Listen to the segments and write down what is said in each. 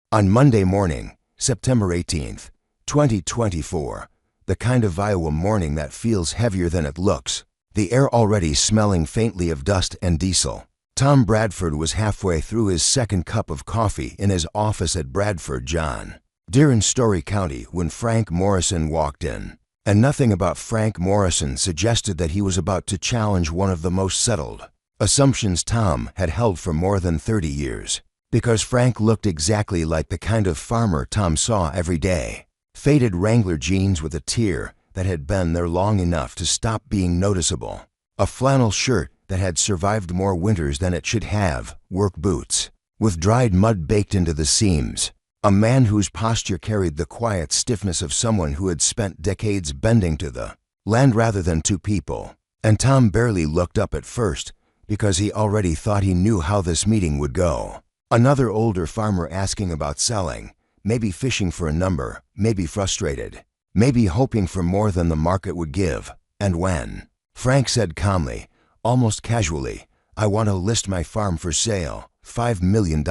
On Monday morning, September 18th, 2024, the kind of Iowa morning that feels heavier than it looks, the air already smelling faintly of dust and diesel. Tom Bradford was halfway through his second cup of coffee in his office at Bradford John Deere in Story County when Frank Morrison walked in. And nothing about Frank Morrison suggested that he was about to challenge one of the most settled assumptions Tom had held for more than 30 years. Because Frank looked exactly like the kind of farmer Tom saw every day. Faded Wrangler jeans with a tear that had been there long enough to stop being noticeable. A flannel shirt that had survived more winters than it should have. Work boots with dried mud baked into the seams. A man whose posture carried the quiet stiffness of someone who had spent decades bending to the land rather than to people. And Tom barely looked up at first because he already thought he knew how this meeting would go. Another older farmer asking about selling, maybe fishing for a number, maybe frustrated, maybe hoping for more than the market would give. And when Frank said calmly, almost casually, "I want to list my farm for sale, $5 million.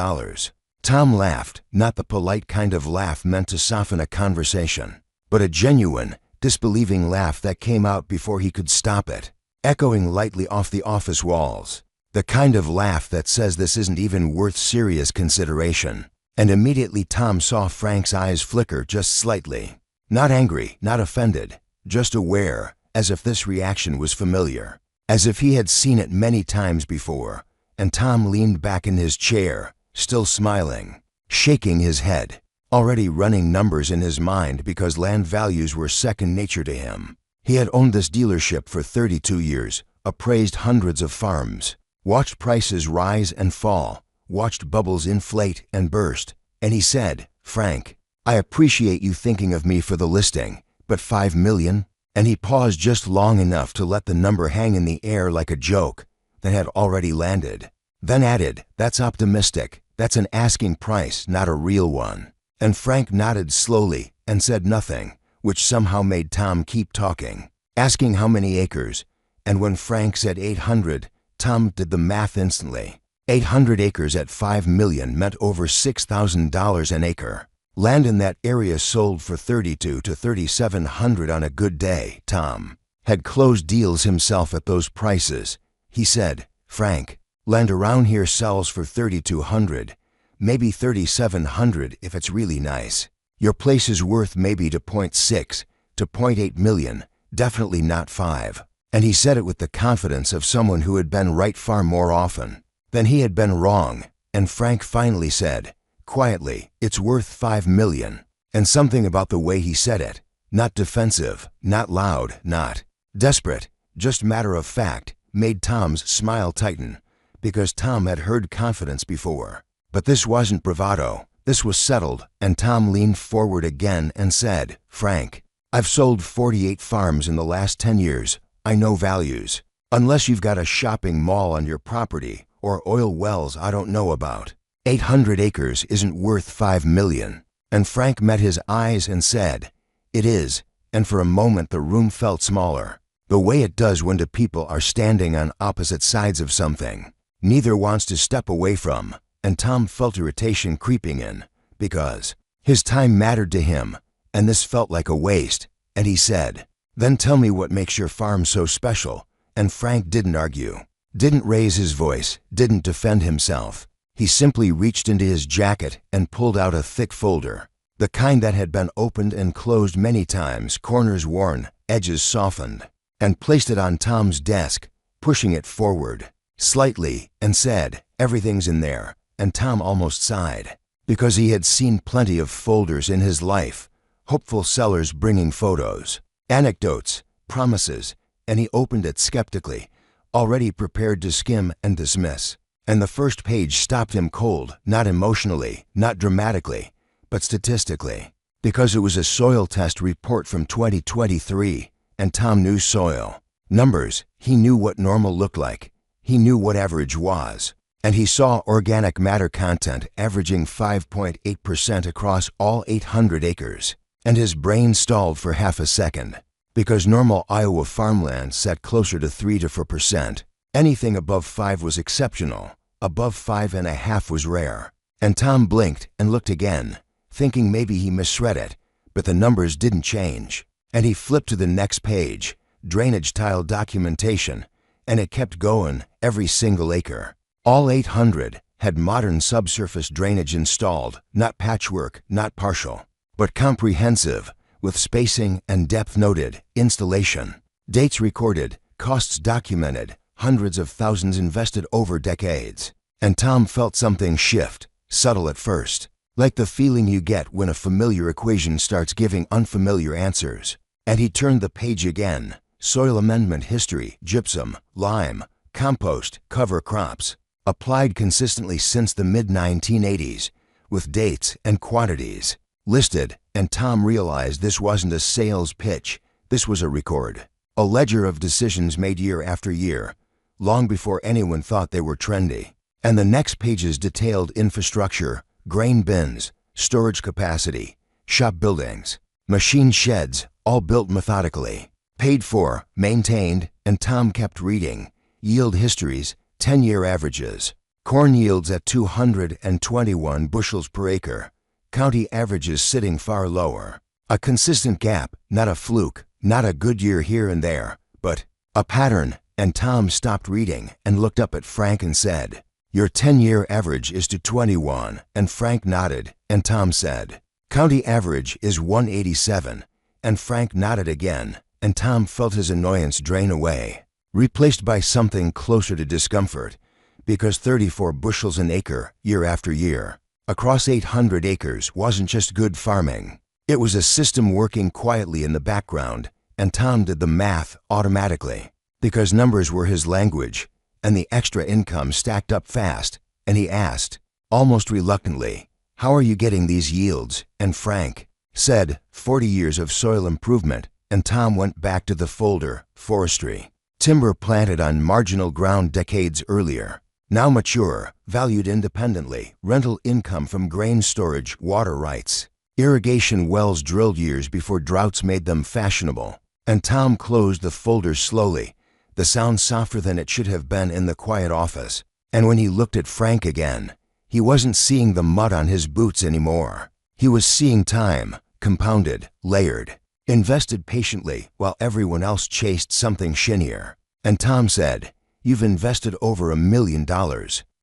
Tom laughed, not the polite kind of laugh meant to soften a conversation, but a genuine, disbelieving laugh that came out before he could stop it, echoing lightly off the office walls. The kind of laugh that says this isn't even worth serious consideration. And immediately Tom saw Frank's eyes flicker just slightly. Not angry, not offended, just aware, as if this reaction was familiar, as if he had seen it many times before. And Tom leaned back in his chair, still smiling, shaking his head, already running numbers in his mind because land values were second nature to him. He had owned this dealership for 32 years, appraised hundreds of farms, watched prices rise and fall, watched bubbles inflate and burst, and he said, "Frank, I appreciate you thinking of me for the listing, but $5 million?" And he paused just long enough to let the number hang in the air like a joke that had already landed. Then added, "That's optimistic. That's an asking price, not a real one." And Frank nodded slowly and said nothing, which somehow made Tom keep talking, asking how many acres. And when Frank said 800, Tom did the math instantly. 800 acres at $5 million meant over $6,000 an acre. Land in that area sold for $3,200 to $3,700 on a good day. Tom had closed deals himself at those prices. He said, "Frank, land around here sells for $3,200, maybe $3,700 if it's really nice. Your place is worth maybe to $0.6 to $0.8 million, definitely not $5. And he said it with the confidence of someone who had been right far more often than he had been wrong. And Frank finally said, quietly, "It's worth $5 million. And something about the way he said it, not defensive, not loud, not desperate, just matter of fact, made Tom's smile tighten, because Tom had heard confidence before. But this wasn't bravado, this was settled. And Tom leaned forward again and said, "Frank, I've sold 48 farms in the last 10 years. I know values. Unless you've got a shopping mall on your property or oil wells I don't know about. 800 acres isn't worth $5 million. And Frank met his eyes and said, "It is." And for a moment the room felt smaller, the way it does when two people are standing on opposite sides of something neither wants to step away from. And Tom felt irritation creeping in, because his time mattered to him, and this felt like a waste. And he said, "Then tell me what makes your farm so special." And Frank didn't argue, didn't raise his voice, didn't defend himself. He simply reached into his jacket and pulled out a thick folder, the kind that had been opened and closed many times, corners worn, edges softened, and placed it on Tom's desk, pushing it forward slightly, and said, "Everything's in there." And Tom almost sighed, because he had seen plenty of folders in his life, hopeful sellers bringing photos, anecdotes, promises, and he opened it skeptically, already prepared to skim and dismiss. And the first page stopped him cold, not emotionally, not dramatically, but statistically, because it was a soil test report from 2023, and Tom knew soil. Numbers, he knew what normal looked like, he knew what average was, and he saw organic matter content averaging 5.8% across all 800 acres. And his brain stalled for half a second, because normal Iowa farmland sat closer to 3 to 4%. Anything above 5 was exceptional, above 5.5 was rare. And Tom blinked and looked again, thinking maybe he misread it, but the numbers didn't change. And he flipped to the next page, drainage tile documentation, and it kept going, every single acre. All 800 had modern subsurface drainage installed, not patchwork, not partial, but comprehensive, with spacing and depth noted, installation, dates recorded, costs documented, hundreds of thousands invested over decades. And Tom felt something shift, subtle at first, like the feeling you get when a familiar equation starts giving unfamiliar answers. And he turned the page again. Soil amendment history, gypsum, lime, compost, cover crops, applied consistently since the mid-1980s, with dates and quantities listed. And Tom realized this wasn't a sales pitch, this was a record. A ledger of decisions made year after year, long before anyone thought they were trendy. And the next pages detailed infrastructure, grain bins, storage capacity, shop buildings, machine sheds, all built methodically, paid for, maintained, and Tom kept reading. Yield histories, 10-year averages, corn yields at 221 bushels per acre, county averages sitting far lower. A consistent gap, not a fluke, not a good year here and there, but a pattern. And Tom stopped reading and looked up at Frank and said, "Your 10-year average is 221, and Frank nodded, and Tom said, "County average is 187, and Frank nodded again, and Tom felt his annoyance drain away, replaced by something closer to discomfort, because 34 bushels an acre, year after year, across 800 acres wasn't just good farming. It was a system working quietly in the background, and Tom did the math automatically, because numbers were his language, and the extra income stacked up fast, and he asked, almost reluctantly, "How are you getting these yields?" And Frank said, 40 years of soil improvement, and Tom went back to the folder, forestry. Timber planted on marginal ground decades earlier, now mature, valued independently, rental income from grain storage, water rights, irrigation wells drilled years before droughts made them fashionable. And Tom closed the folder slowly, the sound softer than it should have been in the quiet office. And when he looked at Frank again, he wasn't seeing the mud on his boots anymore. He was seeing time, compounded, layered, invested patiently while everyone else chased something shinier. And Tom said, "You've invested over $1 million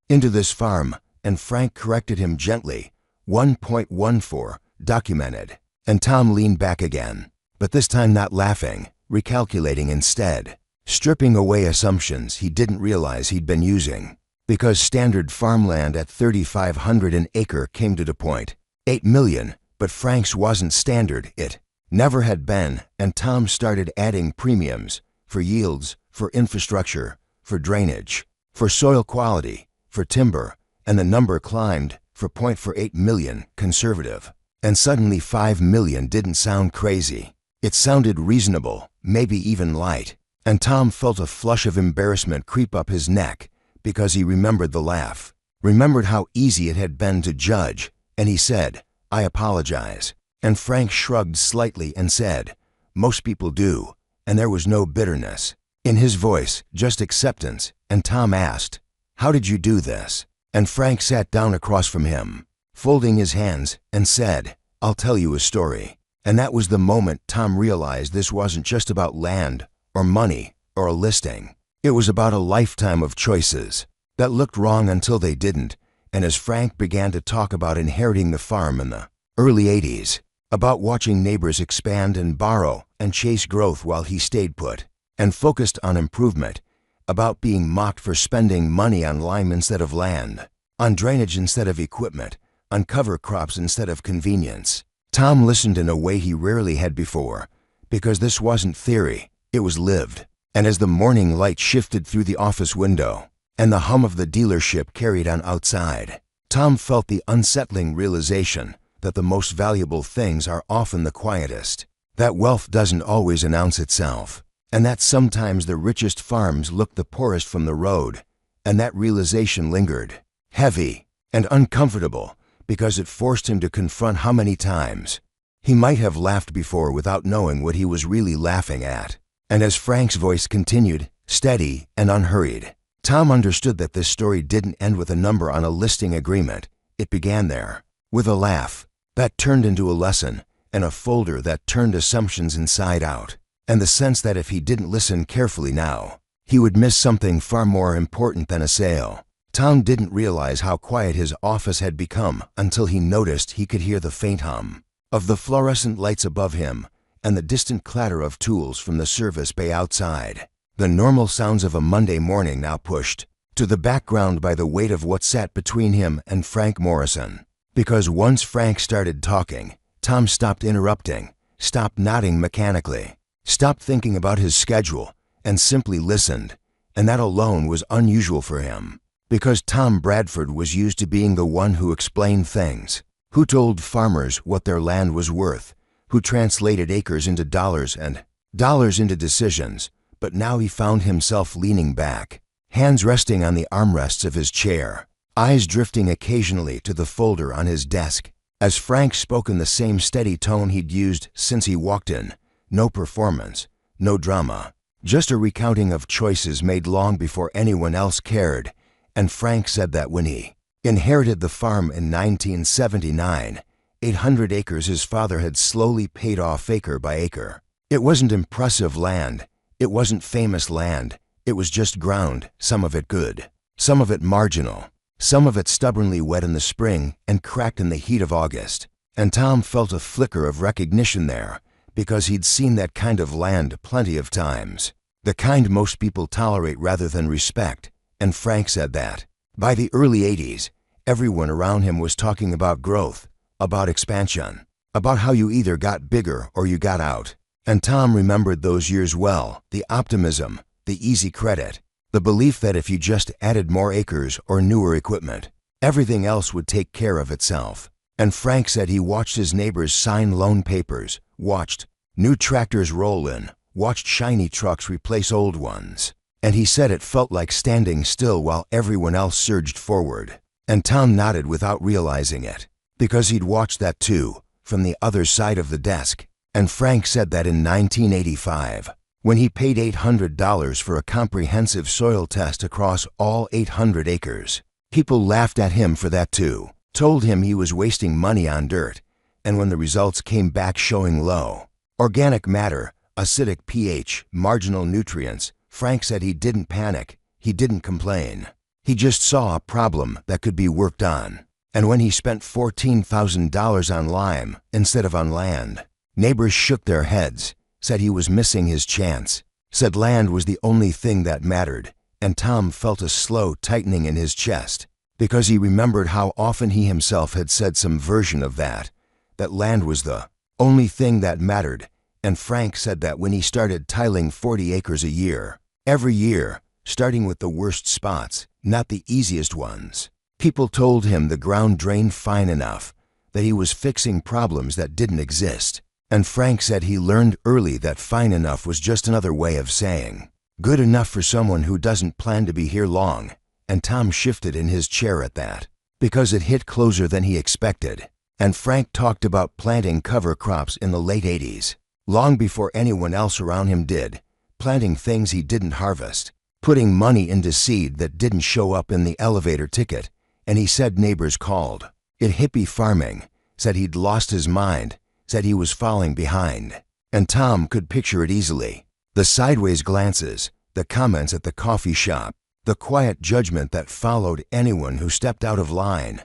into this farm," and Frank corrected him gently, 1.14, documented. And Tom leaned back again, but this time not laughing, recalculating instead, stripping away assumptions he didn't realize he'd been using. Because standard farmland at 3,500 an acre came to the point, 8 million, but Frank's wasn't standard, it never had been. And Tom started adding premiums for yields, for infrastructure, for drainage, for soil quality, for timber, and the number climbed for 8 million, conservative. And suddenly 5 million didn't sound crazy. It sounded reasonable, maybe even light. And Tom felt a flush of embarrassment creep up his neck, because he remembered the laugh, remembered how easy it had been to judge, and he said, "I apologize." And Frank shrugged slightly and said, "Most people do," and there was no bitterness in his voice, just acceptance. And Tom asked, "How did you do this?" And Frank sat down across from him, folding his hands, and said, "I'll tell you a story." And that was the moment Tom realized this wasn't just about land, or money, or a listing. It was about a lifetime of choices that looked wrong until they didn't. And as Frank began to talk about inheriting the farm in the early 80s, about watching neighbors expand and borrow and chase growth while he stayed put and focused on improvement, about being mocked for spending money on lime instead of land, on drainage instead of equipment, on cover crops instead of convenience, Tom listened in a way he rarely had before, because this wasn't theory, it was lived. And as the morning light shifted through the office window, and the hum of the dealership carried on outside, Tom felt the unsettling realization that the most valuable things are often the quietest, that wealth doesn't always announce itself, and that sometimes the richest farms look the poorest from the road. And that realization lingered, heavy and uncomfortable, because it forced him to confront how many times he might have laughed before without knowing what he was really laughing at. And as Frank's voice continued, steady and unhurried, Tom understood that this story didn't end with a number on a listing agreement. It began there, with a laugh that turned into a lesson, and a folder that turned assumptions inside out, and the sense that if he didn't listen carefully now, he would miss something far more important than a sale. Tom didn't realize how quiet his office had become until he noticed he could hear the faint hum of the fluorescent lights above him and the distant clatter of tools from the service bay outside. The normal sounds of a Monday morning now pushed to the background by the weight of what sat between him and Frank Morrison. Because once Frank started talking, Tom stopped interrupting, stopped nodding mechanically, stopped thinking about his schedule, and simply listened, and that alone was unusual for him. Because Tom Bradford was used to being the one who explained things, who told farmers what their land was worth, who translated acres into dollars and dollars into decisions, but now he found himself leaning back, hands resting on the armrests of his chair, eyes drifting occasionally to the folder on his desk, as Frank spoke in the same steady tone he'd used since he walked in. No performance, no drama, just a recounting of choices made long before anyone else cared. And Frank said that when he inherited the farm in 1979, 800 acres his father had slowly paid off acre by acre. It wasn't impressive land, it wasn't famous land, it was just ground, some of it good, some of it marginal, some of it stubbornly wet in the spring and cracked in the heat of August. And Tom felt a flicker of recognition there, because he'd seen that kind of land plenty of times, the kind most people tolerate rather than respect. And Frank said that by the early 80s, everyone around him was talking about growth, about expansion, about how you either got bigger or you got out. And Tom remembered those years well, the optimism, the easy credit, the belief that if you just added more acres or newer equipment, everything else would take care of itself. And Frank said he watched his neighbors sign loan papers, watched new tractors roll in, watched shiny trucks replace old ones. And he said it felt like standing still while everyone else surged forward. And Tom nodded without realizing it, because he'd watched that too, from the other side of the desk. And Frank said that in 1985, when he paid $800 for a comprehensive soil test across all 800 acres, people laughed at him for that too, told him he was wasting money on dirt, and when the results came back showing low organic matter, acidic pH, marginal nutrients, Frank said he didn't panic, he didn't complain. He just saw a problem that could be worked on. And when he spent $14,000 on lime instead of on land, neighbors shook their heads, said he was missing his chance, said land was the only thing that mattered. And Tom felt a slow tightening in his chest, because he remembered how often he himself had said some version of that land was the only thing that mattered. And Frank said that when he started tiling 40 acres a year, every year, starting with the worst spots, not the easiest ones, people told him the ground drained fine enough, that he was fixing problems that didn't exist. And Frank said he learned early that fine enough was just another way of saying good enough for someone who doesn't plan to be here long. And Tom shifted in his chair at that, because it hit closer than he expected. And Frank talked about planting cover crops in the late 80s, long before anyone else around him did, planting things he didn't harvest, putting money into seed that didn't show up in the elevator ticket. And he said neighbors called it hippie farming, said he'd lost his mind, said he was falling behind. And Tom could picture it easily. The sideways glances, the comments at the coffee shop, the quiet judgment that followed anyone who stepped out of line.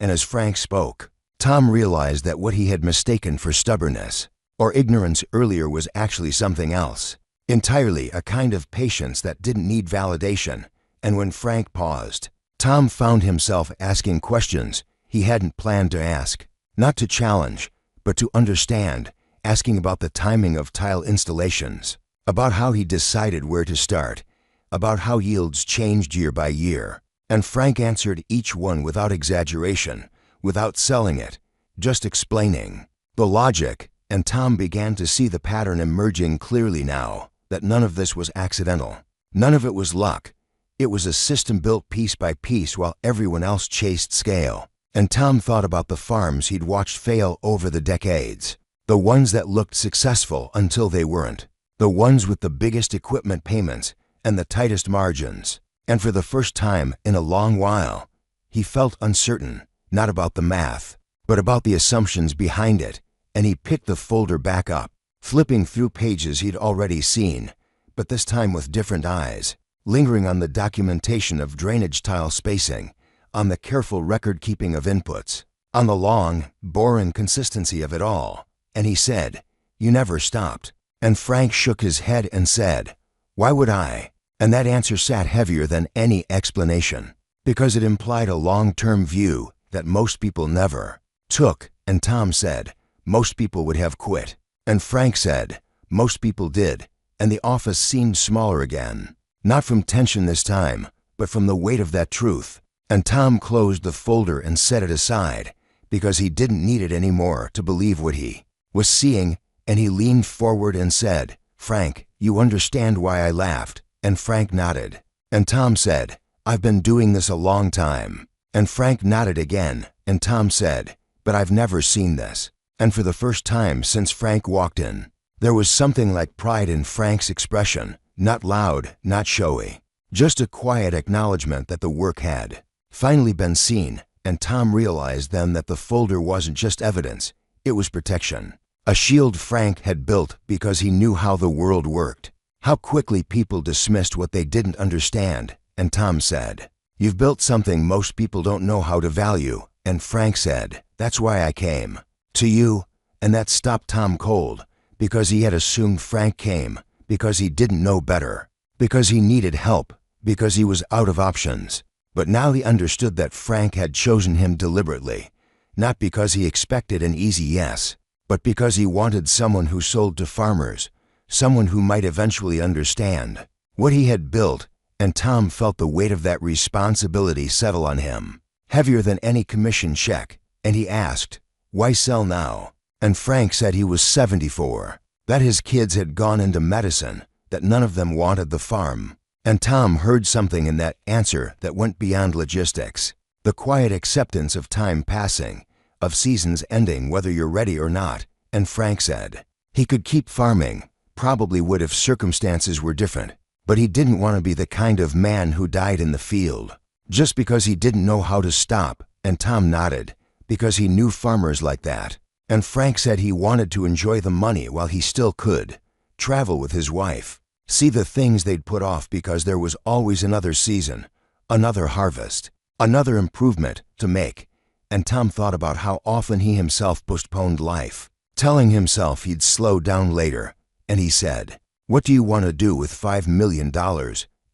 And as Frank spoke, Tom realized that what he had mistaken for stubbornness or ignorance earlier was actually something else, entirely a kind of patience that didn't need validation. And when Frank paused, Tom found himself asking questions he hadn't planned to ask, not to challenge, but to understand, asking about the timing of tile installations, about how he decided where to start, about how yields changed year by year. And Frank answered each one without exaggeration, without selling it, just explaining the logic. And Tom began to see the pattern emerging clearly now, that none of this was accidental. None of it was luck. It was a system built piece by piece while everyone else chased scale. And Tom thought about the farms he'd watched fail over the decades, the ones that looked successful until they weren't, the ones with the biggest equipment payments and the tightest margins. And for the first time in a long while, he felt uncertain, not about the math, but about the assumptions behind it, and he picked the folder back up, flipping through pages he'd already seen, but this time with different eyes, lingering on the documentation of drainage tile spacing, on the careful record-keeping of inputs, on the long, boring consistency of it all. And he said, "You never stopped." And Frank shook his head and said, "Why would I?" And that answer sat heavier than any explanation, because it implied a long-term view that most people never took. And Tom said, most people would have quit. And Frank said, most people did. And the office seemed smaller again, not from tension this time, but from the weight of that truth. And Tom closed the folder and set it aside, because he didn't need it anymore to believe what he was seeing. And he leaned forward and said, "Frank, you understand why I laughed?" And Frank nodded. And Tom said, "I've been doing this a long time." And Frank nodded again. And Tom said, "But I've never seen this." And for the first time since Frank walked in, there was something like pride in Frank's expression, not loud, not showy, just a quiet acknowledgement that the work had finally been seen. And Tom realized then that the folder wasn't just evidence, it was protection. A shield Frank had built because he knew how the world worked, how quickly people dismissed what they didn't understand. And Tom said, "You've built something most people don't know how to value." And Frank said, "That's why I came to you." And that stopped Tom cold, because he had assumed Frank came because he didn't know better, because he needed help, because he was out of options. But now he understood that Frank had chosen him deliberately, not because he expected an easy yes, but because he wanted someone who sold to farmers, someone who might eventually understand what he had built. And Tom felt the weight of that responsibility settle on him, heavier than any commission check. And he asked, "Why sell now?" And Frank said he was 74, that his kids had gone into medicine, that none of them wanted the farm. And Tom heard something in that answer that went beyond logistics, the quiet acceptance of time passing, of seasons ending whether you're ready or not. And Frank said he could keep farming, probably would if circumstances were different, but he didn't want to be the kind of man who died in the field, just because he didn't know how to stop. And Tom nodded, because he knew farmers like that. And Frank said he wanted to enjoy the money while he still could, travel with his wife, see the things they'd put off because there was always another season, another harvest, another improvement to make. And Tom thought about how often he himself postponed life, telling himself he'd slow down later. And he said, "What do you want to do with $5 million?"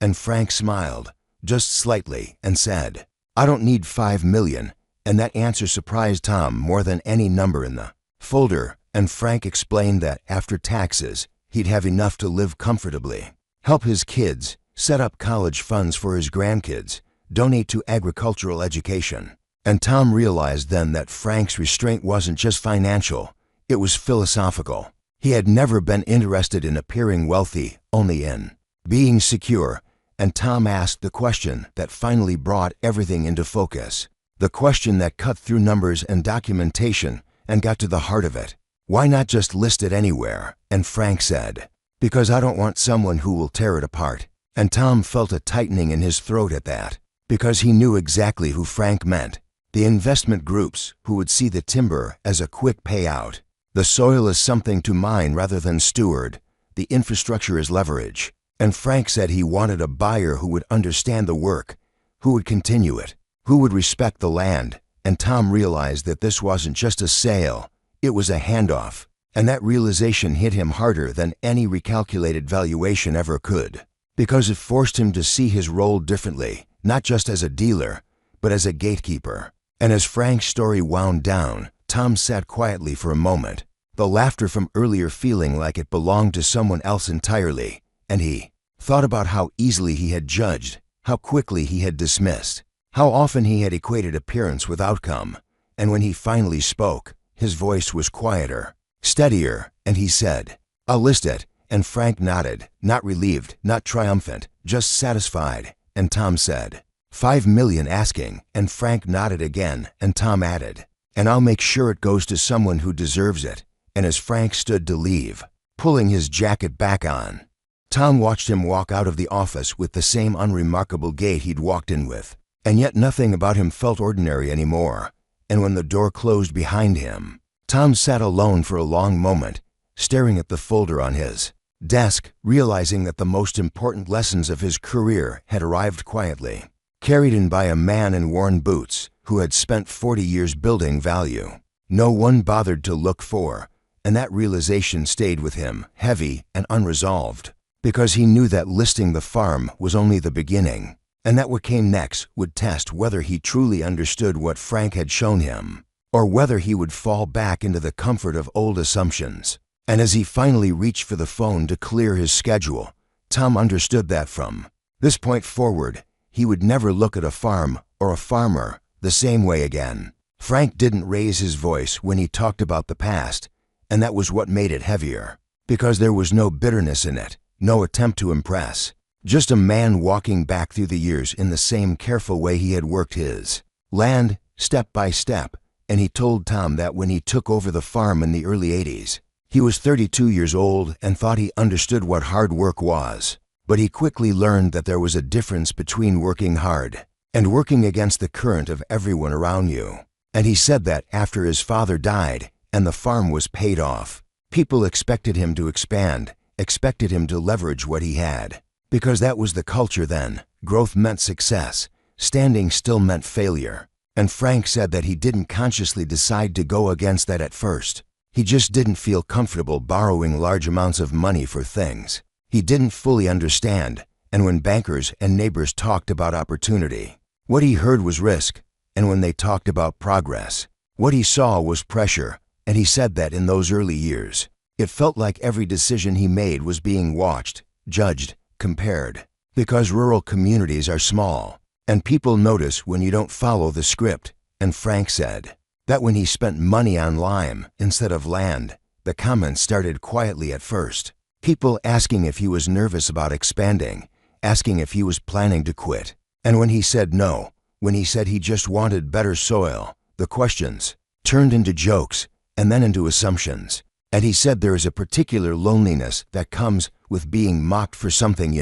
And Frank smiled, just slightly, and said, "I don't need $5 million." And that answer surprised Tom more than any number in the folder. And Frank explained that after taxes, he'd have enough to live comfortably, help his kids, set up college funds for his grandkids, donate to agricultural education. And Tom realized then that Frank's restraint wasn't just financial, it was philosophical. He had never been interested in appearing wealthy, only in being secure. And Tom asked the question that finally brought everything into focus, the question that cut through numbers and documentation and got to the heart of it. Why not just list it anywhere? And Frank said, "Because I don't want someone who will tear it apart." And Tom felt a tightening in his throat at that, because he knew exactly who Frank meant. The investment groups who would see the timber as a quick payout, the soil as something to mine rather than steward, the infrastructure as leverage. And Frank said he wanted a buyer who would understand the work, who would continue it, who would respect the land. And Tom realized that this wasn't just a sale, it was a handoff. And that realization hit him harder than any recalculated valuation ever could, because it forced him to see his role differently, not just as a dealer, but as a gatekeeper. And as Frank's story wound down, Tom sat quietly for a moment, the laughter from earlier feeling like it belonged to someone else entirely. And he thought about how easily he had judged, how quickly he had dismissed, how often he had equated appearance with outcome. And when he finally spoke, his voice was quieter, steadier, and he said, "I'll list it." And Frank nodded, not relieved, not triumphant, just satisfied. And Tom said, $5 million asking. And Frank nodded again, and Tom added, "And I'll make sure it goes to someone who deserves it." And as Frank stood to leave, pulling his jacket back on, Tom watched him walk out of the office with the same unremarkable gait he'd walked in with. And yet nothing about him felt ordinary anymore. and when the door closed behind him, Tom sat alone for a long moment, staring at the folder on his desk, realizing that the most important lessons of his career had arrived quietly, carried in by a man in worn boots who had spent 40 years building value no one bothered to look for, and that realization stayed with him, heavy and unresolved, because he knew that listing the farm was only the beginning, and that what came next would test whether he truly understood what Frank had shown him, or whether he would fall back into the comfort of old assumptions. And as he finally reached for the phone to clear his schedule, Tom understood that from this point forward, he would never look at a farm or a farmer the same way again. Frank didn't raise his voice when he talked about the past, and that was what made it heavier, because there was no bitterness in it, no attempt to impress, just a man walking back through the years in the same careful way he had worked his land, step by step. And he told Tom that when he took over the farm in the early 80s, he was 32 years old and thought he understood what hard work was. But he quickly learned that there was a difference between working hard and working against the current of everyone around you. And he said that after his father died and the farm was paid off, people expected him to expand, expected him to leverage what he had. Because that was the culture then. Growth meant success. Standing still meant failure. And Frank said that he didn't consciously decide to go against that at first. He just didn't feel comfortable borrowing large amounts of money for things he didn't fully understand. And when bankers and neighbors talked about opportunity, what he heard was risk. And when they talked about progress, what he saw was pressure. And he said that in those early years, it felt like every decision he made was being watched, judged, compared. Because rural communities are small, and people notice when you don't follow the script. And Frank said that when he spent money on lime instead of land, the comments started quietly at first. People asking if he was nervous about expanding, asking if he was planning to quit. And when he said no, when he said he just wanted better soil, the questions turned into jokes and then into assumptions. And he said there is a particular loneliness that comes with being mocked for something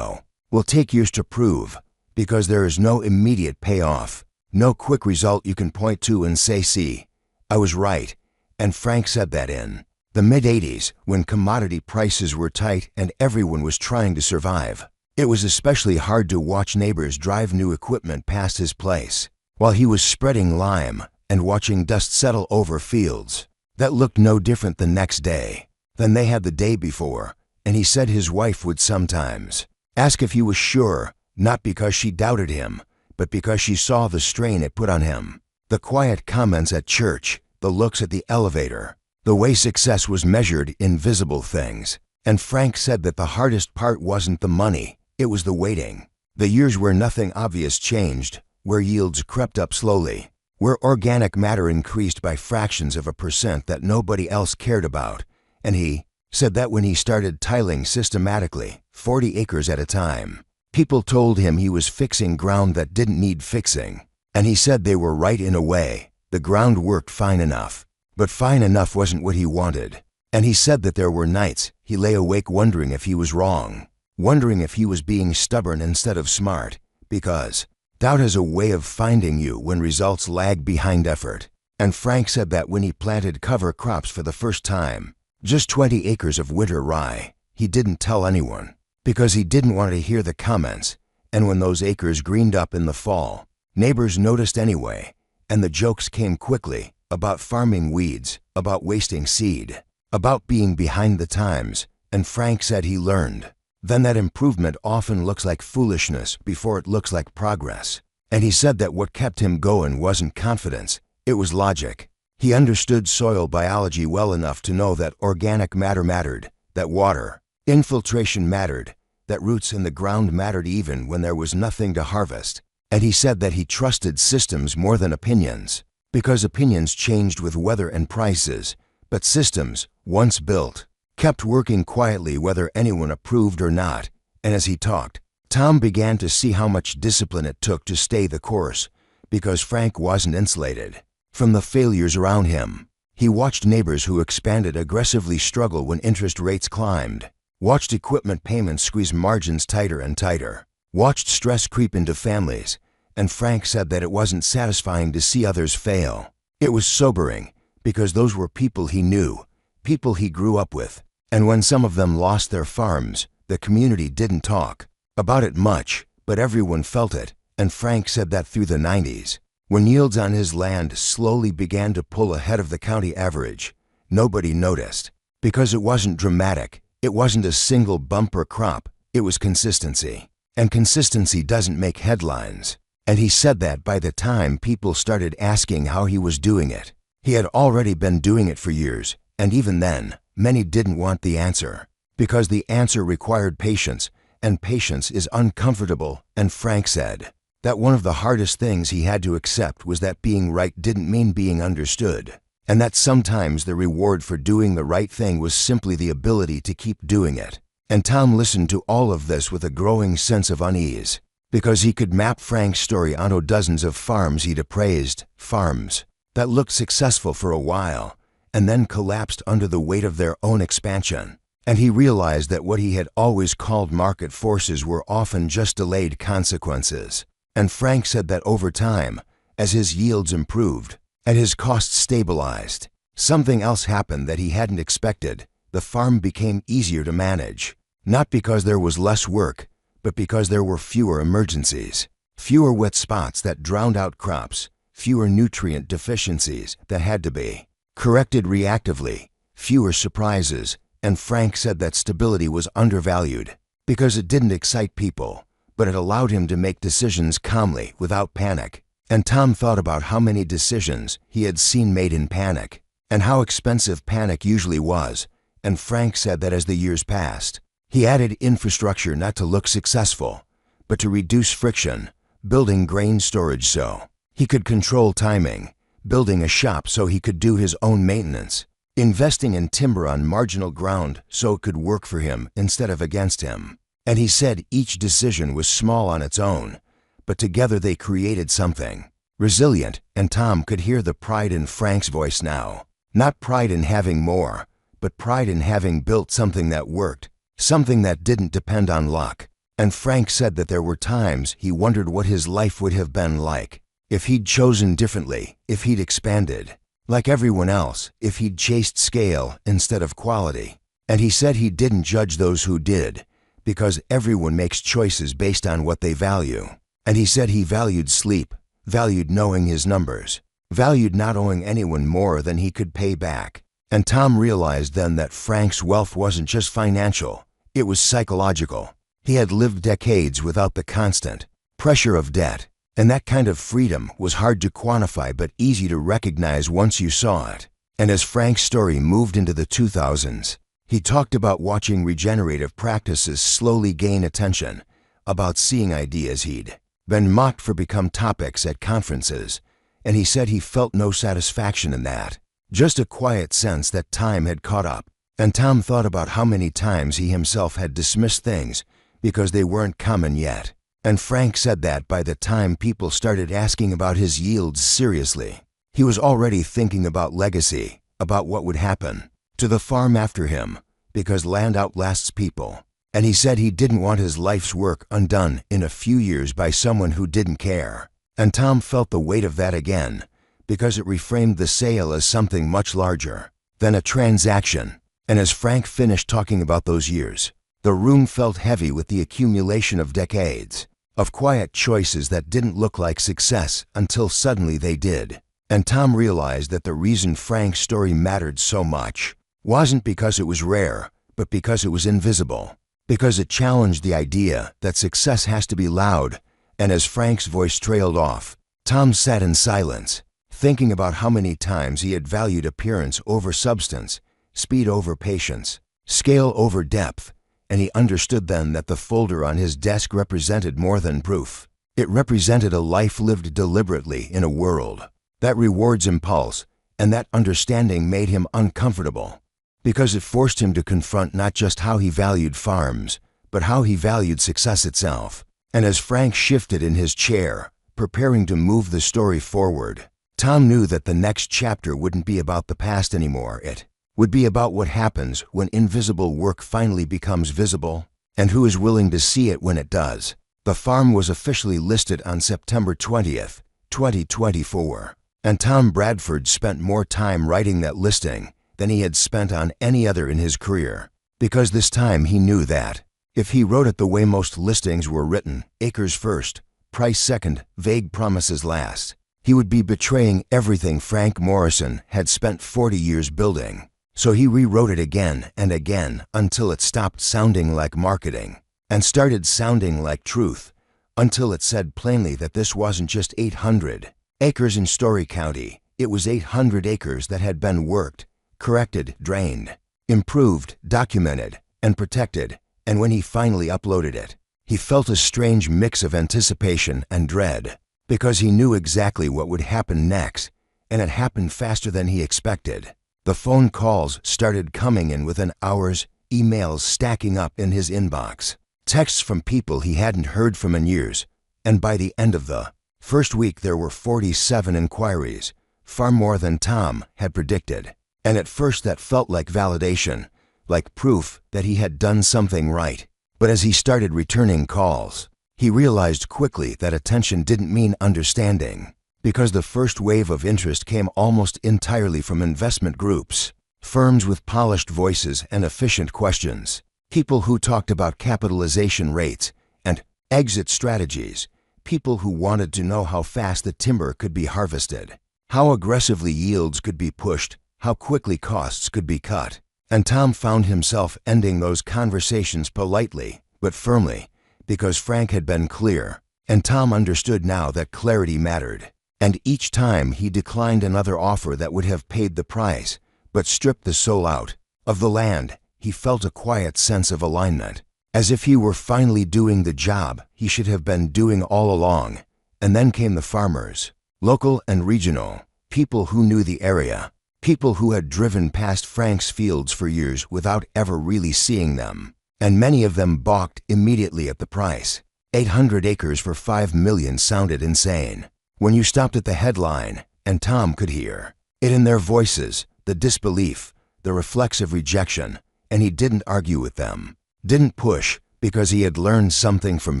will take years to prove, because there is no immediate payoff, no quick result you can point to and say, see, I was right. And Frank said that in the mid-80s, when commodity prices were tight and everyone was trying to survive, it was especially hard to watch neighbors drive new equipment past his place while he was spreading lime and watching dust settle over fields that looked no different the next day than they had the day before. And he said his wife would sometimes ask if he was sure, not because she doubted him, but because she saw the strain it put on him. The quiet comments at church, the looks at the elevator, the way success was measured in visible things. And Frank said that the hardest part wasn't the money, it was the waiting. The years where nothing obvious changed, where yields crept up slowly, where organic matter increased by fractions of a percent that nobody else cared about. And he said that when he started tiling systematically, 40 acres at a time, people told him he was fixing ground that didn't need fixing. And he said they were right in a way. The ground worked fine enough, but fine enough wasn't what he wanted. And he said that there were nights he lay awake wondering if he was wrong, wondering if he was being stubborn instead of smart, because doubt has a way of finding you when results lag behind effort. And Frank said that when he planted cover crops for the first time, just 20 acres of winter rye, he didn't tell anyone, because he didn't want to hear the comments. And when those acres greened up in the fall, neighbors noticed anyway, and the jokes came quickly about farming weeds, about wasting seed, about being behind the times. And Frank said he learned then that improvement often looks like foolishness before it looks like progress. And he said that what kept him going wasn't confidence, it was logic. He understood soil biology well enough to know that organic matter mattered, that water infiltration mattered, that roots in the ground mattered even when there was nothing to harvest. And he said that he trusted systems more than opinions, because opinions changed with weather and prices, but systems, once built, kept working quietly whether anyone approved or not. And as he talked, Tom began to see how much discipline it took to stay the course, because Frank wasn't insulated from the failures around him. He watched neighbors who expanded aggressively struggle when interest rates climbed, watched equipment payments squeeze margins tighter and tighter, watched stress creep into families. And Frank said that it wasn't satisfying to see others fail. It was sobering, because those were people he knew, people he grew up with. And when some of them lost their farms, the community didn't talk about it much, but everyone felt it, and Frank said that through the 90s, when yields on his land slowly began to pull ahead of the county average, nobody noticed. Because it wasn't dramatic, it wasn't a single bumper crop, it was consistency. And consistency doesn't make headlines. And he said that by the time people started asking how he was doing it. He had already been doing it for years, and even then, many didn't want the answer. Because the answer required patience, and patience is uncomfortable, and Frank said that one of the hardest things he had to accept was that being right didn't mean being understood, and that sometimes the reward for doing the right thing was simply the ability to keep doing it. And Tom listened to all of this with a growing sense of unease, because he could map Frank's story onto dozens of farms he'd appraised, farms that looked successful for a while, and then collapsed under the weight of their own expansion. And he realized that what he had always called market forces were often just delayed consequences. And Frank said that over time, as his yields improved and his costs stabilized, something else happened that he hadn't expected. The farm became easier to manage, not because there was less work, but because there were fewer emergencies, fewer wet spots that drowned out crops, fewer nutrient deficiencies that had to be corrected reactively, fewer surprises. And Frank said that stability was undervalued because it didn't excite people, but it allowed him to make decisions calmly without panic. And Tom thought about how many decisions he had seen made in panic and how expensive panic usually was. And Frank said that as the years passed, he added infrastructure not to look successful, but to reduce friction, building grain storage so he could control timing, building a shop so he could do his own maintenance, investing in timber on marginal ground so it could work for him instead of against him. And he said each decision was small on its own, but together they created something resilient, and Tom could hear the pride in Frank's voice now. Not pride in having more, but pride in having built something that worked, something that didn't depend on luck. And Frank said that there were times he wondered what his life would have been like if he'd chosen differently, if he'd expanded like everyone else, if he'd chased scale instead of quality. And he said he didn't judge those who did, because everyone makes choices based on what they value. And he said he valued sleep, valued knowing his numbers, valued not owing anyone more than he could pay back. And Tom realized then that Frank's wealth wasn't just financial, it was psychological. He had lived decades without the constant pressure of debt, and that kind of freedom was hard to quantify but easy to recognize once you saw it. And as Frank's story moved into the 2000s, he talked about watching regenerative practices slowly gain attention, about seeing ideas he'd been mocked for become topics at conferences, and he said he felt no satisfaction in that, just a quiet sense that time had caught up. And Tom thought about how many times he himself had dismissed things because they weren't common yet. And Frank said that by the time people started asking about his yields seriously, he was already thinking about legacy, about what would happen to the farm after him, because land outlasts people. And he said he didn't want his life's work undone in a few years by someone who didn't care. And Tom felt the weight of that again, because it reframed the sale as something much larger than a transaction. And as Frank finished talking about those years, the room felt heavy with the accumulation of decades, of quiet choices that didn't look like success until suddenly they did. And Tom realized that the reason Frank's story mattered so much wasn't because it was rare, but because it was invisible, because it challenged the idea that success has to be loud. And as Frank's voice trailed off, Tom sat in silence, thinking about how many times he had valued appearance over substance, speed over patience, scale over depth. And he understood then that the folder on his desk represented more than proof. It represented a life lived deliberately in a world that rewards impulse, and that understanding made him uncomfortable, because it forced him to confront not just how he valued farms, but how he valued success itself. And as Frank shifted in his chair, preparing to move the story forward, Tom knew that the next chapter wouldn't be about the past anymore. It would be about what happens when invisible work finally becomes visible, and who is willing to see it when it does. The farm was officially listed on September 20th, 2024. And Tom Bradford spent more time writing that listing than he had spent on any other in his career, because this time he knew that if he wrote it the way most listings were written, acres first, price second, vague promises last, he would be betraying everything Frank Morrison had spent 40 years building. So he rewrote it again and again until it stopped sounding like marketing and started sounding like truth, until it said plainly that this wasn't just 800 acres in Story County. It was 800 acres that had been worked, corrected, drained, improved, documented, and protected. And when he finally uploaded it, he felt a strange mix of anticipation and dread, because he knew exactly what would happen next, and it happened faster than he expected. The phone calls started coming in within hours, emails stacking up in his inbox, texts from people he hadn't heard from in years, and by the end of the first week there were 47 inquiries, far more than Tom had predicted. And at first that felt like validation, like proof that he had done something right. But as he started returning calls, he realized quickly that attention didn't mean understanding, because the first wave of interest came almost entirely from investment groups, firms with polished voices and efficient questions, people who talked about capitalization rates and exit strategies, people who wanted to know how fast the timber could be harvested, how aggressively yields could be pushed, how quickly costs could be cut. And Tom found himself ending those conversations politely but firmly, because Frank had been clear, and Tom understood now that clarity mattered. And each time he declined another offer that would have paid the price, but stripped the soul out of the land, he felt a quiet sense of alignment, as if he were finally doing the job he should have been doing all along. And then came the farmers, local and regional, people who knew the area, people who had driven past Frank's fields for years without ever really seeing them. And many of them balked immediately at the price. 800 acres for $5 million sounded insane. When you stopped at the headline, and Tom could hear it in their voices, the disbelief, the reflexive rejection, and he didn't argue with them, didn't push, because he had learned something from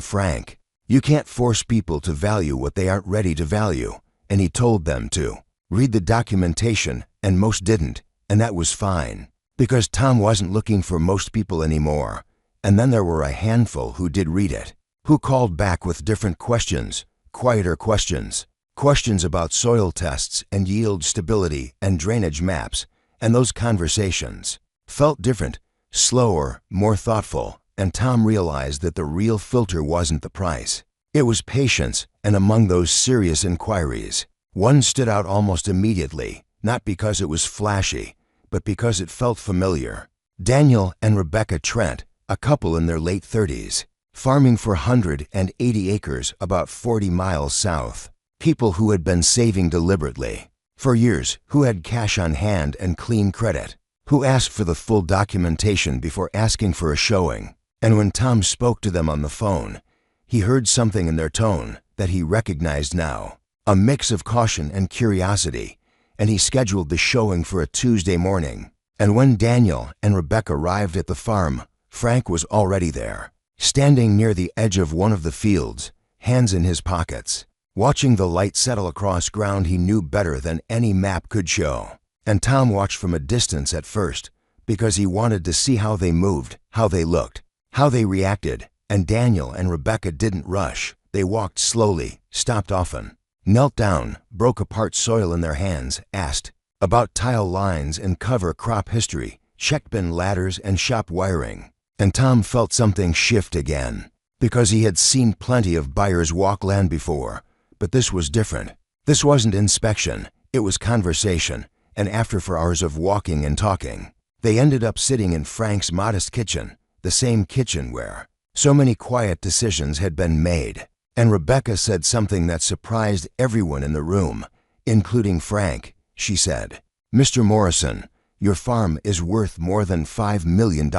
Frank. You can't force people to value what they aren't ready to value, and he told them to read the documentation, and most didn't, and that was fine, because Tom wasn't looking for most people anymore. And then there were a handful who did read it, who called back with different questions, quieter questions, questions about soil tests and yield stability and drainage maps, and those conversations felt different, slower, more thoughtful, and Tom realized that the real filter wasn't the price. It was patience, and among those serious inquiries, one stood out almost immediately, not because it was flashy, but because it felt familiar. Daniel and Rebecca Trent, a couple in their late 30s, farming for 180 acres about 40 miles south. People who had been saving deliberately for years, who had cash on hand and clean credit, who asked for the full documentation before asking for a showing. And when Tom spoke to them on the phone, he heard something in their tone that he recognized now, a mix of caution and curiosity, and he scheduled the showing for a Tuesday morning. And when Daniel and Rebecca arrived at the farm, Frank was already there, standing near the edge of one of the fields, hands in his pockets, watching the light settle across ground he knew better than any map could show. And Tom watched from a distance at first, because he wanted to see how they moved, how they looked, how they reacted. And Daniel and Rebecca didn't rush. They walked slowly, stopped often, knelt down, broke apart soil in their hands, asked about tile lines and cover crop history, check bin ladders and shop wiring. And Tom felt something shift again, because he had seen plenty of buyers walk land before, but this was different. This wasn't inspection, it was conversation, and after 4 hours of walking and talking, they ended up sitting in Frank's modest kitchen, the same kitchen where so many quiet decisions had been made. And Rebecca said something that surprised everyone in the room, including Frank. She said, "Mr. Morrison, your farm is worth more than $5 million.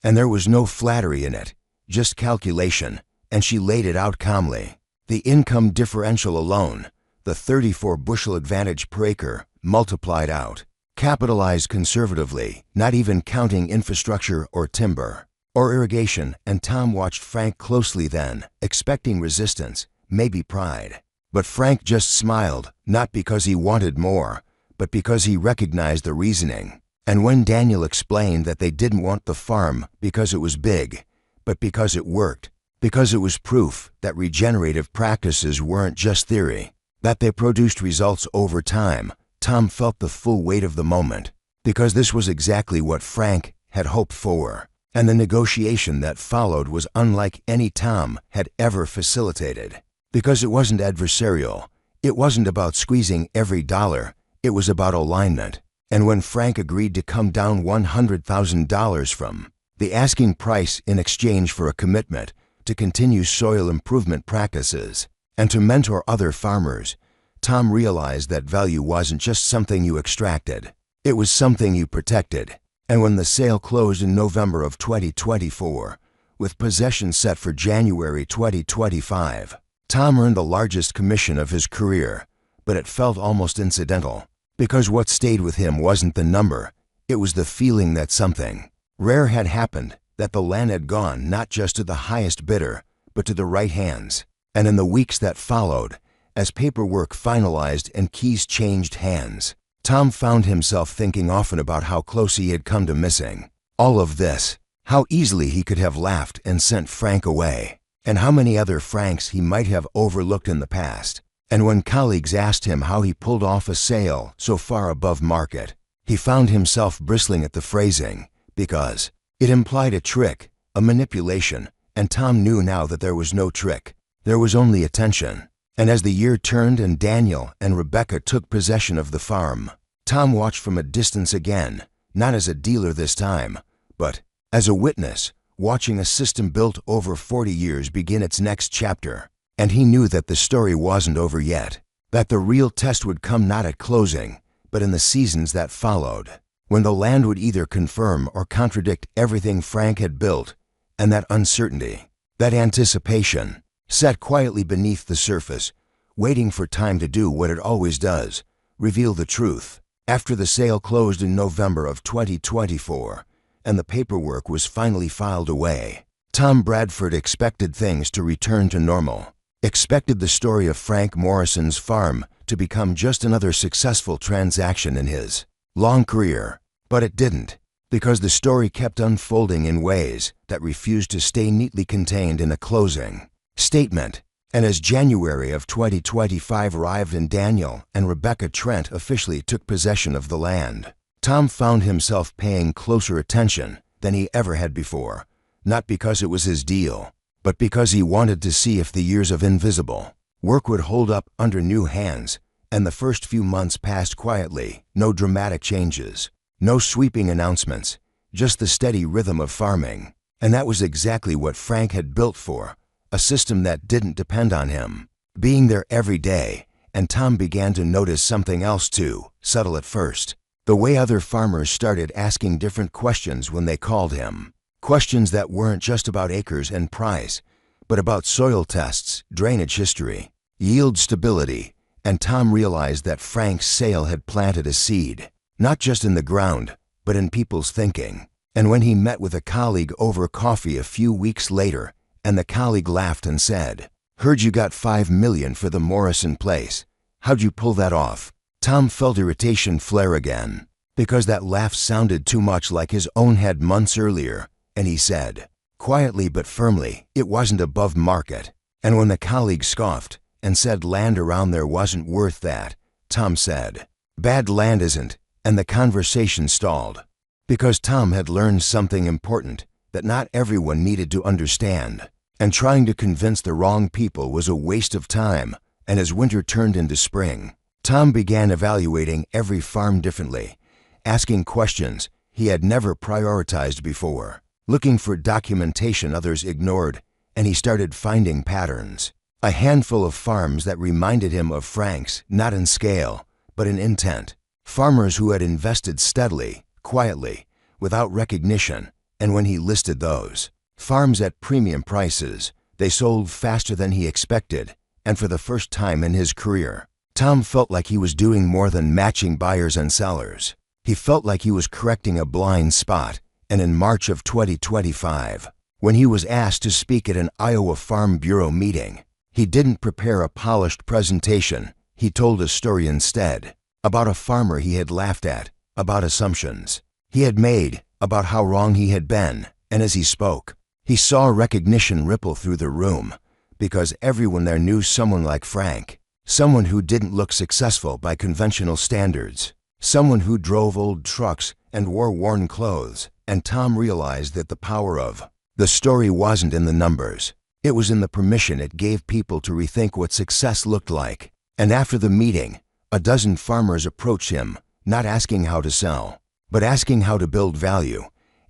And there was no flattery in it, just calculation, and she laid it out calmly. The income differential alone, the 34 bushel advantage per acre, multiplied out, capitalized conservatively, not even counting infrastructure or timber or irrigation." And Tom watched Frank closely then, expecting resistance, maybe pride. But Frank just smiled, not because he wanted more, but because he recognized the reasoning. And when Daniel explained that they didn't want the farm because it was big, but because it worked, because it was proof that regenerative practices weren't just theory, that they produced results over time, Tom felt the full weight of the moment, because this was exactly what Frank had hoped for, and the negotiation that followed was unlike any Tom had ever facilitated, because it wasn't adversarial, it wasn't about squeezing every dollar, it was about alignment. And when Frank agreed to come down $100,000 from the asking price in exchange for a commitment to continue soil improvement practices and to mentor other farmers, Tom realized that value wasn't just something you extracted, it was something you protected. And when the sale closed in November of 2024, with possession set for January 2025, Tom earned the largest commission of his career, but it felt almost incidental. Because what stayed with him wasn't the number, it was the feeling that something rare had happened, that the land had gone not just to the highest bidder, but to the right hands. And in the weeks that followed, as paperwork finalized and keys changed hands, Tom found himself thinking often about how close he had come to missing all of this, how easily he could have laughed and sent Frank away, and how many other Franks he might have overlooked in the past. And when colleagues asked him how he pulled off a sale so far above market, he found himself bristling at the phrasing, because it implied a trick, a manipulation, and Tom knew now that there was no trick, there was only attention. And as the year turned and Daniel and Rebecca took possession of the farm, Tom watched from a distance again, not as a dealer this time, but as a witness, watching a system built over 40 years begin its next chapter. And he knew that the story wasn't over yet, that the real test would come not at closing, but in the seasons that followed, when the land would either confirm or contradict everything Frank had built, and that uncertainty, that anticipation, sat quietly beneath the surface, waiting for time to do what it always does, reveal the truth. After the sale closed in November of 2024, and the paperwork was finally filed away, Tom Bradford expected things to return to normal. Expected the story of Frank Morrison's farm to become just another successful transaction in his long career. But it didn't, because the story kept unfolding in ways that refused to stay neatly contained in a closing statement. And as January of 2025 arrived and Daniel and Rebecca Trent officially took possession of the land, Tom found himself paying closer attention than he ever had before, not because it was his deal, but because he wanted to see if the years of invisible work would hold up under new hands. And the first few months passed quietly, no dramatic changes, no sweeping announcements, just the steady rhythm of farming. And that was exactly what Frank had built for, a system that didn't depend on him being there every day. And Tom began to notice something else too, subtle at first, the way other farmers started asking different questions when they called him. Questions that weren't just about acres and price, but about soil tests, drainage history, yield stability. And Tom realized that Frank's sale had planted a seed, not just in the ground, but in people's thinking. And when he met with a colleague over coffee a few weeks later, and the colleague laughed and said, "Heard you got $5 million for the Morrison place. How'd you pull that off?" Tom felt irritation flare again, because that laugh sounded too much like his own head months earlier. And he said, quietly but firmly, it wasn't above market. And when the colleague scoffed and said land around there wasn't worth that, Tom said, "Bad land isn't," and the conversation stalled. Because Tom had learned something important that not everyone needed to understand, and trying to convince the wrong people was a waste of time. And as winter turned into spring, Tom began evaluating every farm differently, asking questions he had never prioritized before, looking for documentation others ignored, and he started finding patterns. A handful of farms that reminded him of Frank's, not in scale, but in intent. Farmers who had invested steadily, quietly, without recognition. And when he listed those farms at premium prices, they sold faster than he expected. And for the first time in his career, Tom felt like he was doing more than matching buyers and sellers. He felt like he was correcting a blind spot. And in March of 2025, when he was asked to speak at an Iowa Farm Bureau meeting, He didn't prepare a polished presentation. He told a story instead, about a farmer he had laughed at, about assumptions he had made, about how wrong he had been, and as he spoke, he saw recognition ripple through the room, because everyone there knew someone like Frank, someone who didn't look successful by conventional standards, someone who drove old trucks and wore worn clothes, and Tom realized that the power of the story wasn't in the numbers. It was in the permission it gave people to rethink what success looked like. And after the meeting, a dozen farmers approached him, not asking how to sell, but asking how to build value,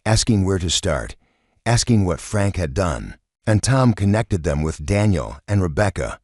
asking where to start, asking what Frank had done. And Tom connected them with Daniel and Rebecca,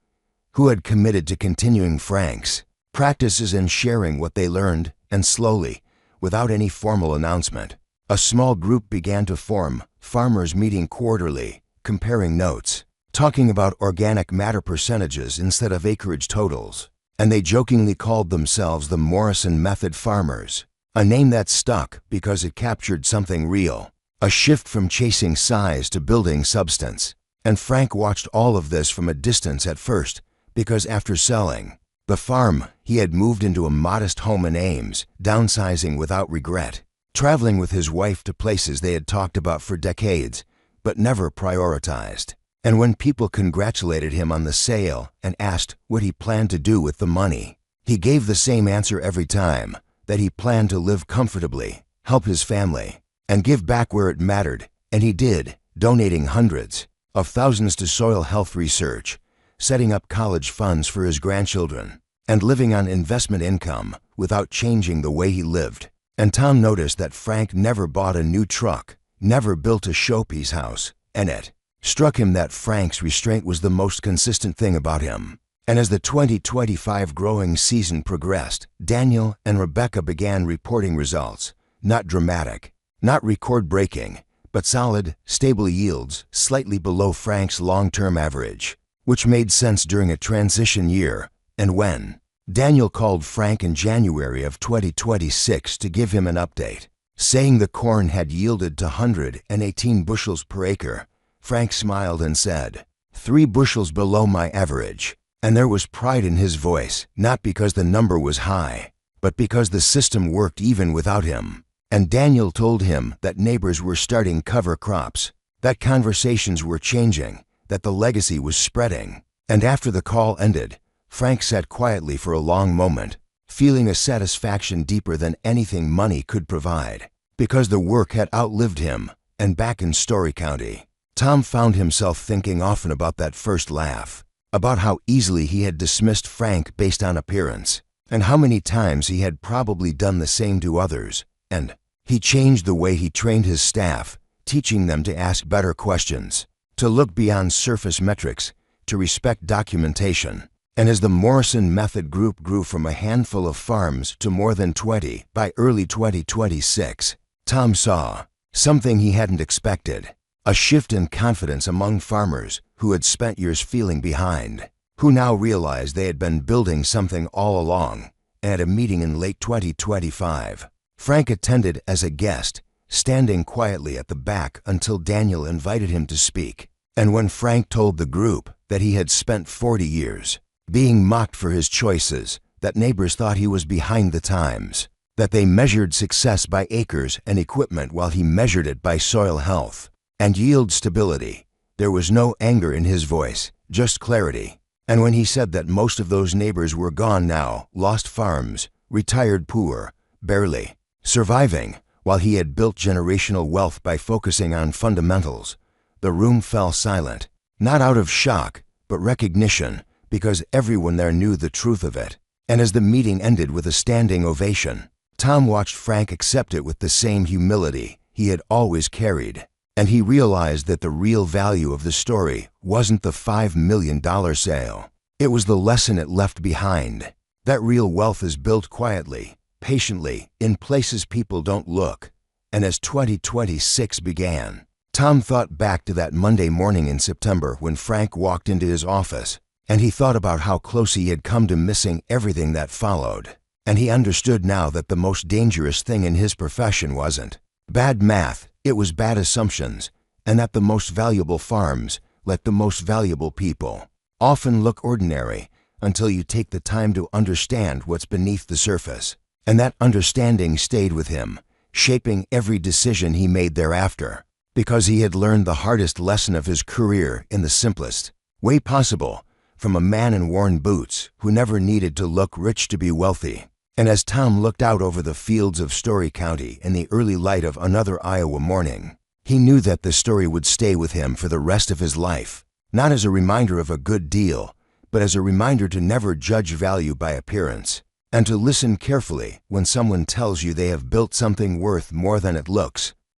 who had committed to continuing Frank's practices and sharing what they learned, and slowly, without any formal announcement, a small group began to form, farmers meeting quarterly, comparing notes, talking about organic matter percentages instead of acreage totals. And they jokingly called themselves the Morrison Method Farmers, a name that stuck because it captured something real, a shift from chasing size to building substance. And Frank watched all of this from a distance at first, because after selling the farm, he had moved into a modest home in Ames, downsizing without regret, traveling with his wife to places they had talked about for decades, but never prioritized. And when people congratulated him on the sale and asked what he planned to do with the money, he gave the same answer every time, that he planned to live comfortably, help his family, and give back where it mattered. And he did, donating hundreds of thousands to soil health research, setting up college funds for his grandchildren, and living on investment income without changing the way he lived. And Tom noticed that Frank never bought a new truck, never built a showpiece house, and it struck him that Frank's restraint was the most consistent thing about him. And as the 2025 growing season progressed, Daniel and Rebecca began reporting results, not dramatic, not record-breaking, but solid, stable yields slightly below Frank's long-term average, which made sense during a transition year. And when Daniel called Frank in January of 2026 to give him an update, saying the corn had yielded to 118 bushels per acre, Frank smiled and said, 3 bushels below my average. And there was pride in his voice, not because the number was high, but because the system worked even without him. And Daniel told him that neighbors were starting cover crops, that conversations were changing, that the legacy was spreading. And after the call ended, Frank sat quietly for a long moment, feeling a satisfaction deeper than anything money could provide, because the work had outlived him. And back in Story County, Tom found himself thinking often about that first laugh, about how easily he had dismissed Frank based on appearance, and how many times he had probably done the same to others. And he changed the way he trained his staff, teaching them to ask better questions, to look beyond surface metrics, to respect documentation. And as the Morrison Method Group grew from a handful of farms to more than 20 by early 2026, Tom saw something he hadn't expected. A shift in confidence among farmers who had spent years feeling behind, who now realized they had been building something all along. At a meeting in late 2025, Frank attended as a guest, standing quietly at the back until Daniel invited him to speak. And when Frank told the group that he had spent 40 years being mocked for his choices, that neighbors thought he was behind the times, that they measured success by acres and equipment while he measured it by soil health and yield stability, there was no anger in his voice, just clarity. And when he said that most of those neighbors were gone now, lost farms, retired poor, barely surviving, while he had built generational wealth by focusing on fundamentals, the room fell silent, not out of shock, but recognition, because everyone there knew the truth of it. And as the meeting ended with a standing ovation, Tom watched Frank accept it with the same humility he had always carried. And he realized that the real value of the story wasn't the $5 million sale. It was the lesson it left behind. That real wealth is built quietly, patiently, in places people don't look. And as 2026 began, Tom thought back to that Monday morning in September when Frank walked into his office, and he thought about how close he had come to missing everything that followed. And he understood now that the most dangerous thing in his profession wasn't bad math, it was bad assumptions, and that the most valuable farms let the most valuable people often look ordinary until you take the time to understand what's beneath the surface. And that understanding stayed with him, shaping every decision he made thereafter, because he had learned the hardest lesson of his career in the simplest way possible, from a man in worn boots who never needed to look rich to be wealthy. And as Tom looked out over the fields of Story County in the early light of another Iowa morning, he knew that the story would stay with him for the rest of his life, not as a reminder of a good deal, but as a reminder to never judge value by appearance, and to listen carefully when someone tells you they have built something worth more than it looks.